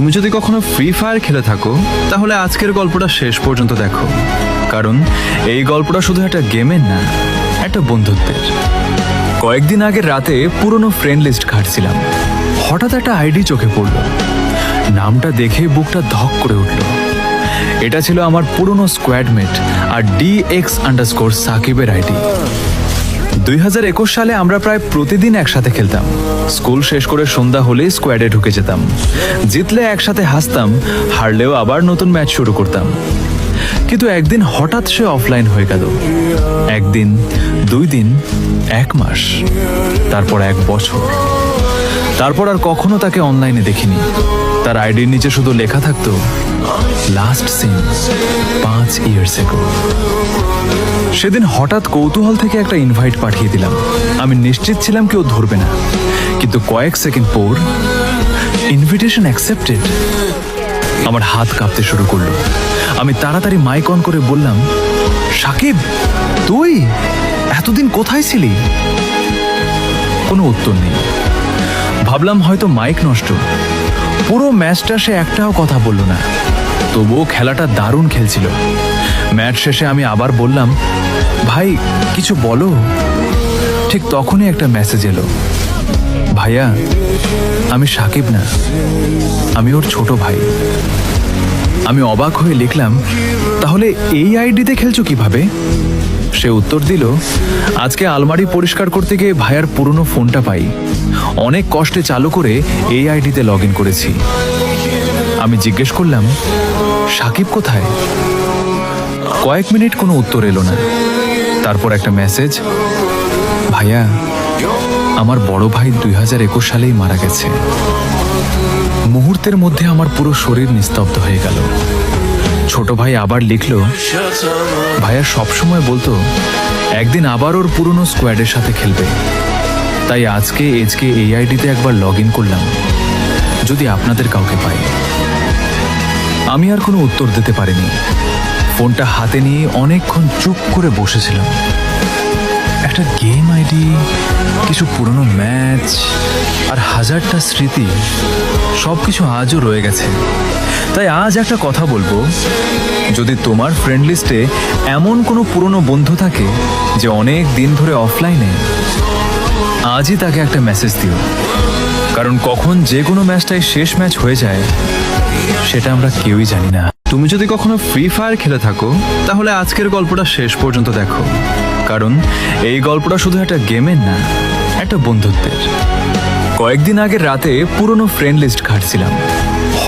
তুমি যদি কখনো ফ্রি ফায়ার খেলে থাকো তাহলে আজকের গল্পটা শেষ পর্যন্ত দেখো, কারণ এই গল্পটা শুধু একটা গেমের না, একটা বন্ধুত্বের। কয়েকদিন আগের রাতে পুরনো ফ্রেন্ড লিস্ট ঘাটছিলাম, হঠাৎ একটা আইডি চোখে পড়ল। নামটা দেখে বুকটা ধক করে উঠল। এটা ছিল আমার পুরনো স্কোয়াডমেট আর DX_ সাকিবের আইডি। 2021 সালে আমরা প্রায় প্রতিদিন একসাথে খেলতাম। স্কুল শেষ করে সন্ধ্যা হলেই স্কোয়াডে ঢুকে যেতাম। জিতলে একসাথে হাসতাম, হারলেও আবার নতুন ম্যাচ শুরু করতাম। কিন্তু একদিন হঠাৎ সে অফলাইন হয়ে গেল। একদিন, 2 দিন, 1 মাস, তারপর 1 বছর। তারপর আর কখনো তাকে অনলাইনে দেখিনি। তার আইডির নিচে শুধু লেখা থাকতো লাস্ট সিন 5 years ago। সেদিন হঠাৎ কৌতূহল থেকে একটা ইনভাইট পাঠিয়ে দিলাম। আমি নিশ্চিত ছিলাম কেউ ধরবে না, কিন্তু কয়েক সেকেন্ড পর ইনভিটেশন অ্যাকসেপ্টেড। আমার হাত কাঁপতে শুরু করলো। আমি তাড়াতাড়ি মাইক অন করে বললাম, সাকিব, তুই এতদিন কোথায় ছিলি? কোনো উত্তর নেই। ভাবলাম হয়তো মাইক নষ্ট। পুরো ম্যাচটা সে একটাও কথা বলল না, তবুও খেলাটা দারুণ খেলছিল। ম্যাচ শেষে আমি আবার বললাম, ভাই কিছু বলো। ঠিক তখনই একটা মেসেজ এলো, ভাইয়া আমি সাকিব না, আমি ওর ছোট ভাই। আমি অবাক হয়ে লিখলাম, তাহলে এই আইডিতে খেলছো কিভাবে? সে উত্তর দিল, আজকে আলমারি পরিষ্কার করতে গিয়ে ভাইয়ার পুরনো ফোনটা পাই, অনেক কষ্টে চালু করে এই আইডিতে লগ ইন করেছি। আমি জিজ্ঞেস করলাম, সাকিব কোথায়? কয়েক মিনিট কোনো উত্তর এলো না। তারপর একটা মেসেজ, ভাইয়া আমার বড় ভাই 2021 সালেই মারা গেছে। মুহূর্তের মধ্যে আমার পুরো শরীর নিস্তব্ধ হয়ে গেল। ছোট ভাই আবার লিখল, ভাইয়া সবসময় বলতো একদিন আবার ওর পুরনো স্কোয়াডের সাথে খেলবে, তাই আজকে এই আইডিতে একবার লগ ইন করলাম, যদি আপনাদের কাউকে পাই। আমি আর কোনো উত্তর দিতে পারিনি। ফোনটা হাতে নিয়ে অনেকক্ষণ চুপ করে বসেছিলাম। একটা গেম আইডি, কিছু পুরনো ম্যাচ আর হাজারটা স্মৃতি, সবকিছু আজও রয়ে গেছে। তাই আজ একটা কথা বলবো, যদি তোমার ফ্রেন্ড লিস্টে এমন কোনো পুরনো বন্ধু থাকে যে অনেক দিন ধরে অফলাইনে, আজই তাকে একটা মেসেজ দিও, কারণ কখন যে কোনো ম্যাচটাই শেষ ম্যাচ হয়ে যায় সেটা আমরা কেউই জানি না। তুমি যদি কখনো ফ্রি ফায়ার খেলে থাকো তাহলে আজকের গল্পটা শেষ পর্যন্ত দেখো, কারণ এই গল্পটা শুধু একটা গেমের না, একটা বন্ধুত্বের। কয়েকদিন আগের রাতে পুরনো ফ্রেন্ড লিস্ট ঘাটছিলাম,